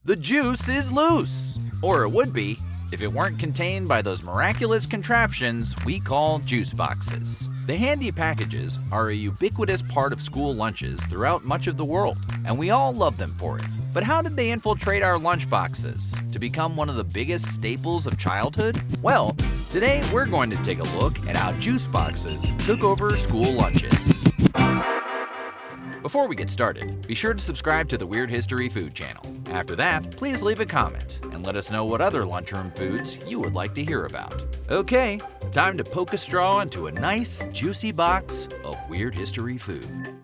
The juice is loose! Or it would be, if it weren't contained by those miraculous contraptions we call juice boxes. The handy packages are a ubiquitous part of school lunches throughout much of the world, and we all love them for it. But how did they infiltrate our lunchboxes to become one of the biggest staples of childhood? Well, today we're going to take a look at how juice boxes took over school lunches. Before we get started, be sure to subscribe to the Weird History Food channel. After that, please leave a comment and let us know what other lunchroom foods you would like to hear about. Okay, time to poke a straw into a nice, juicy box of Weird History food.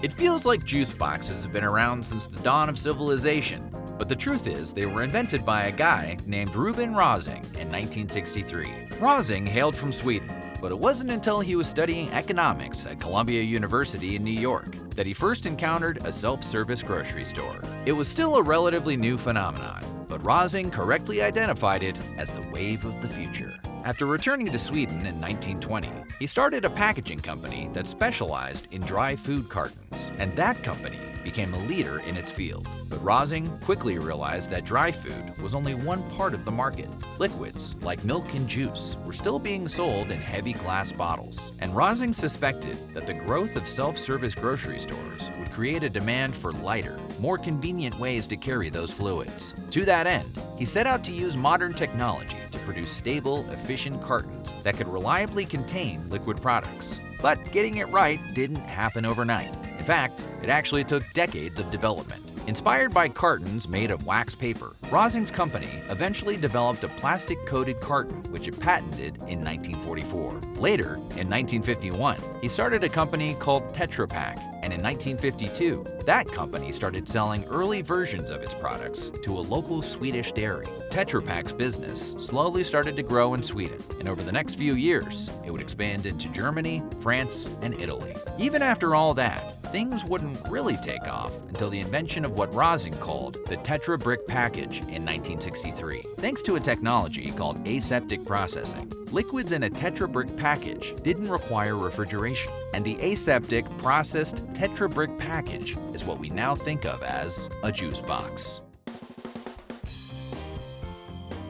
It feels like juice boxes have been around since the dawn of civilization, but the truth is they were invented by a guy named Reuben Rosing in 1963. Rosing hailed from Sweden, but it wasn't until he was studying economics at Columbia University in New York that he first encountered a self-service grocery store. It was still a relatively new phenomenon, but Rosing correctly identified it as the wave of the future. After returning to Sweden in 1920, he started a packaging company that specialized in dry food cartons, and that company became a leader in its field. But Rosing quickly realized that dry food was only one part of the market. Liquids, like milk and juice, were still being sold in heavy glass bottles, and Rosing suspected that the growth of self-service grocery stores would create a demand for lighter, more convenient ways to carry those fluids. To that end, he set out to use modern technology to produce stable, efficient cartons that could reliably contain liquid products. But getting it right didn't happen overnight. In fact, it actually took decades of development. Inspired by cartons made of wax paper, Rosing's company eventually developed a plastic-coated carton, which it patented in 1944. Later, in 1951, he started a company called Tetra Pak, and in 1952, that company started selling early versions of its products to a local Swedish dairy. Tetra Pak's business slowly started to grow in Sweden, and over the next few years, it would expand into Germany, France, and Italy. Even after all that, things wouldn't really take off until the invention of what Rosing called the Tetra Brick package in 1963. Thanks to a technology called aseptic processing, liquids in a Tetra Brick package didn't require refrigeration, and the aseptic processed Tetra Brick package is what we now think of as a juice box.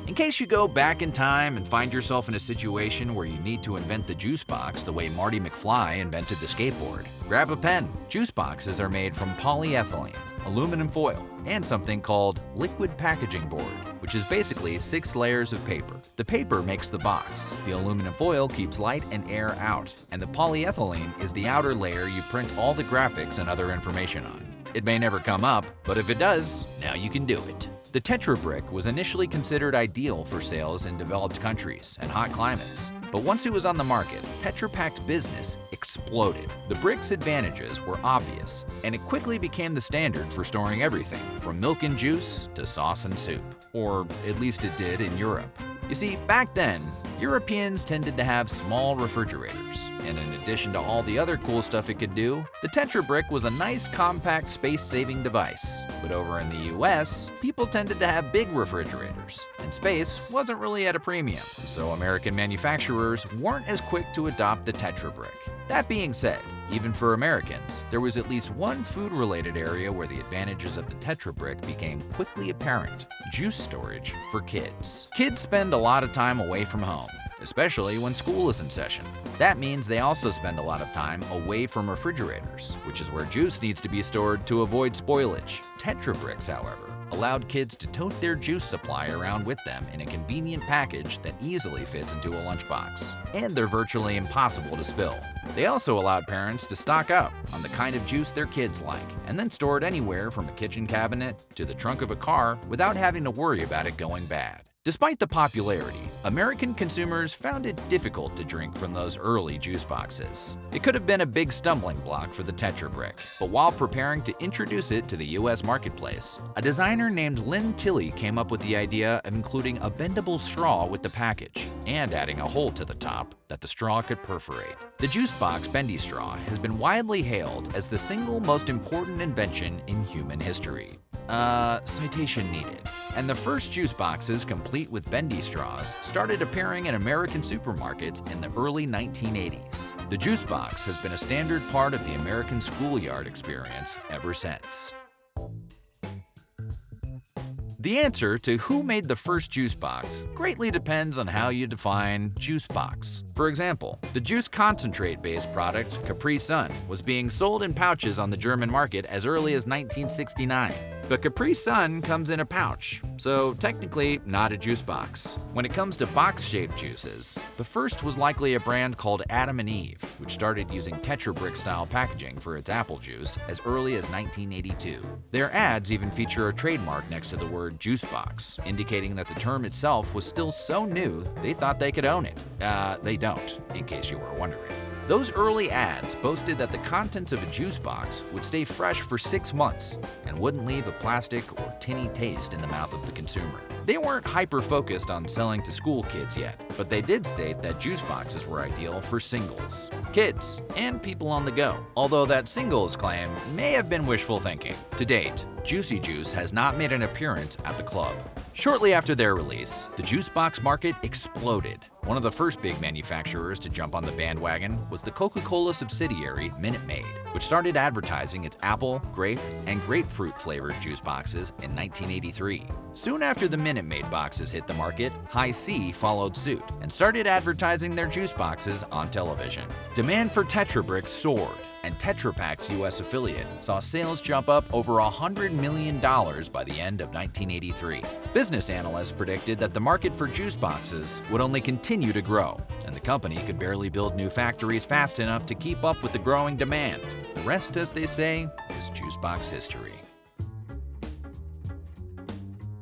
In case you go back in time and find yourself in a situation where you need to invent the juice box the way Marty McFly invented the skateboard, grab a pen. Juice boxes are made from polyethylene, aluminum foil, and something called liquid packaging board, which is basically 6 layers of paper. The paper makes the box, the aluminum foil keeps light and air out, and the polyethylene is the outer layer you print all the graphics and other information on. It may never come up, but if it does, now you can do it. The Tetra Brick was initially considered ideal for sales in developed countries and hot climates. But once it was on the market, Tetra Pak's business exploded. The brick's advantages were obvious, and it quickly became the standard for storing everything from milk and juice to sauce and soup. Or at least it did in Europe. You see, back then, Europeans tended to have small refrigerators, and in addition to all the other cool stuff it could do, the Tetra Brick was a nice, compact, space-saving device. But over in the US, people tended to have big refrigerators, and space wasn't really at a premium, so American manufacturers weren't as quick to adopt the Tetra Brick. That being said, even for Americans, there was at least one food-related area where the advantages of the Tetra Brick became quickly apparent: juice storage for kids. Kids spend a lot of time away from home, especially when school is in session. That means they also spend a lot of time away from refrigerators, which is where juice needs to be stored to avoid spoilage. Tetra Bricks, however, allowed kids to tote their juice supply around with them in a convenient package that easily fits into a lunchbox. And they're virtually impossible to spill. They also allowed parents to stock up on the kind of juice their kids like, and then store it anywhere from a kitchen cabinet to the trunk of a car without having to worry about it going bad. Despite the popularity, American consumers found it difficult to drink from those early juice boxes. It could have been a big stumbling block for the Tetra Brick, but while preparing to introduce it to the US marketplace, a designer named Lynn Tilley came up with the idea of including a bendable straw with the package and adding a hole to the top that the straw could perforate. The juice box bendy straw has been widely hailed as the single most important invention in human history. Citation needed. And the first juice boxes complete with bendy straws started appearing in American supermarkets in the early 1980s. The juice box has been a standard part of the American schoolyard experience ever since. The answer to who made the first juice box greatly depends on how you define juice box. For example, the juice concentrate-based product Capri Sun was being sold in pouches on the German market as early as 1969. But Capri Sun comes in a pouch, so technically not a juice box. When it comes to box-shaped juices, the first was likely a brand called Adam and Eve, which started using Tetra Brick style packaging for its apple juice as early as 1982. Their ads even feature a trademark next to the word juice box, indicating that the term itself was still so new they thought they could own it. They don't, in case you were wondering. Those early ads boasted that the contents of a juice box would stay fresh for 6 months and wouldn't leave a plastic or tinny taste in the mouth of the consumer. They weren't hyper-focused on selling to school kids yet, but they did state that juice boxes were ideal for singles, kids, and people on the go, although that singles claim may have been wishful thinking. To date, Juicy Juice has not made an appearance at the club. Shortly after their release, the juice box market exploded. One of the first big manufacturers to jump on the bandwagon was the Coca-Cola subsidiary Minute Maid, which started advertising its apple, grape, and grapefruit flavored juice boxes in 1983. Soon after the Minute Maid boxes hit the market, High C followed suit and started advertising their juice boxes on television. Demand for Tetra Brick soared, and Tetra Pak's US affiliate saw sales jump up over $100 million by the end of 1983. Business analysts predicted that the market for juice boxes would only continue to grow, and the company could barely build new factories fast enough to keep up with the growing demand. The rest, as they say, is juice box history.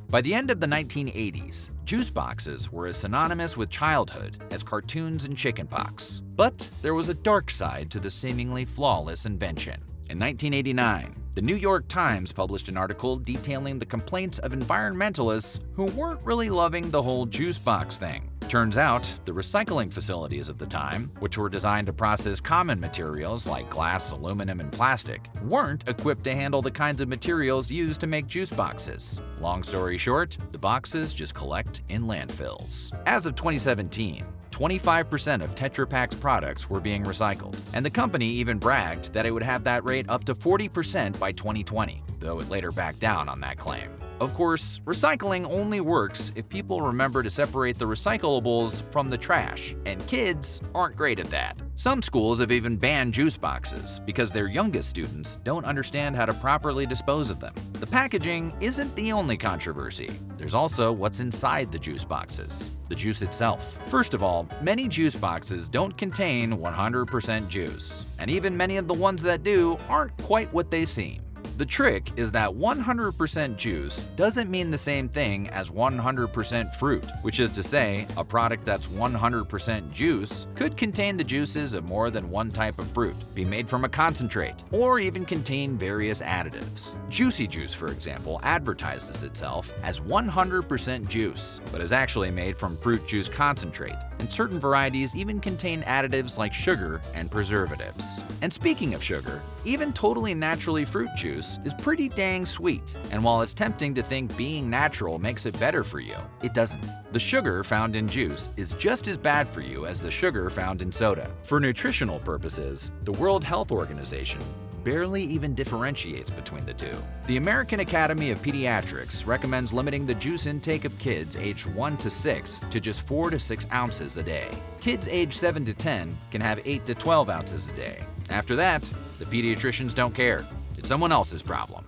By the end of the 1980s, juice boxes were as synonymous with childhood as cartoons and chickenpox. But there was a dark side to the seemingly flawless invention. In 1989, the New York Times published an article detailing the complaints of environmentalists who weren't really loving the whole juice box thing. Turns out, the recycling facilities of the time, which were designed to process common materials like glass, aluminum, and plastic, weren't equipped to handle the kinds of materials used to make juice boxes. Long story short, the boxes just collect in landfills. As of 2017, 25% of Tetra Pak's products were being recycled, and the company even bragged that it would have that rate up to 40% by 2020, though it later backed down on that claim. Of course, recycling only works if people remember to separate the recyclables from the trash, and kids aren't great at that. Some schools have even banned juice boxes because their youngest students don't understand how to properly dispose of them. The packaging isn't the only controversy. There's also what's inside the juice boxes, the juice itself. First of all, many juice boxes don't contain 100% juice, and even many of the ones that do aren't quite what they seem. The trick is that 100% juice doesn't mean the same thing as 100% fruit, which is to say, a product that's 100% juice could contain the juices of more than one type of fruit, be made from a concentrate, or even contain various additives. Juicy Juice, for example, advertises itself as 100% juice, but is actually made from fruit juice concentrate, and certain varieties even contain additives like sugar and preservatives. And speaking of sugar, even totally naturally fruit juice is pretty dang sweet, and while it's tempting to think being natural makes it better for you, it doesn't. The sugar found in juice is just as bad for you as the sugar found in soda. For nutritional purposes, the World Health Organization barely even differentiates between the two. The American Academy of Pediatrics recommends limiting the juice intake of kids aged 1 to 6 to just 4 to 6 ounces a day. Kids aged 7 to 10 can have 8 to 12 ounces a day. After that, the pediatricians don't care. It's someone else's problem.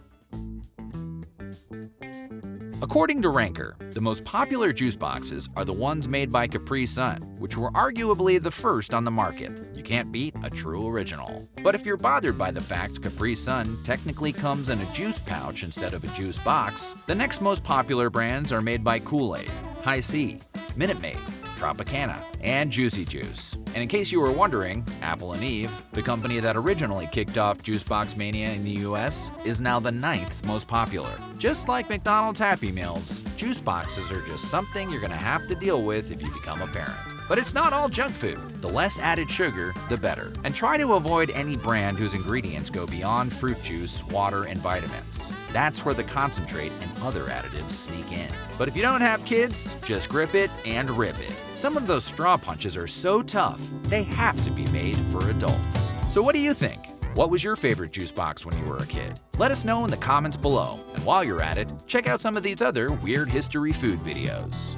According to Ranker, the most popular juice boxes are the ones made by Capri Sun, which were arguably the first on the market. You can't beat a true original. But if you're bothered by the fact Capri Sun technically comes in a juice pouch instead of a juice box, the next most popular brands are made by Kool-Aid, High C, Minute Maid, Tropicana, and Juicy Juice. And in case you were wondering, Apple and Eve, the company that originally kicked off juice box mania in the US, is now the 9th most popular. Just like McDonald's Happy Meals, juice boxes are just something you're gonna have to deal with if you become a parent. But it's not all junk food. The less added sugar, the better. And try to avoid any brand whose ingredients go beyond fruit juice, water, and vitamins. That's where the concentrate and other additives sneak in. But if you don't have kids, just grip it and rip it. Some of those straw punches are so tough, they have to be made for adults. So what do you think? What was your favorite juice box when you were a kid? Let us know in the comments below. And while you're at it, check out some of these other weird history food videos.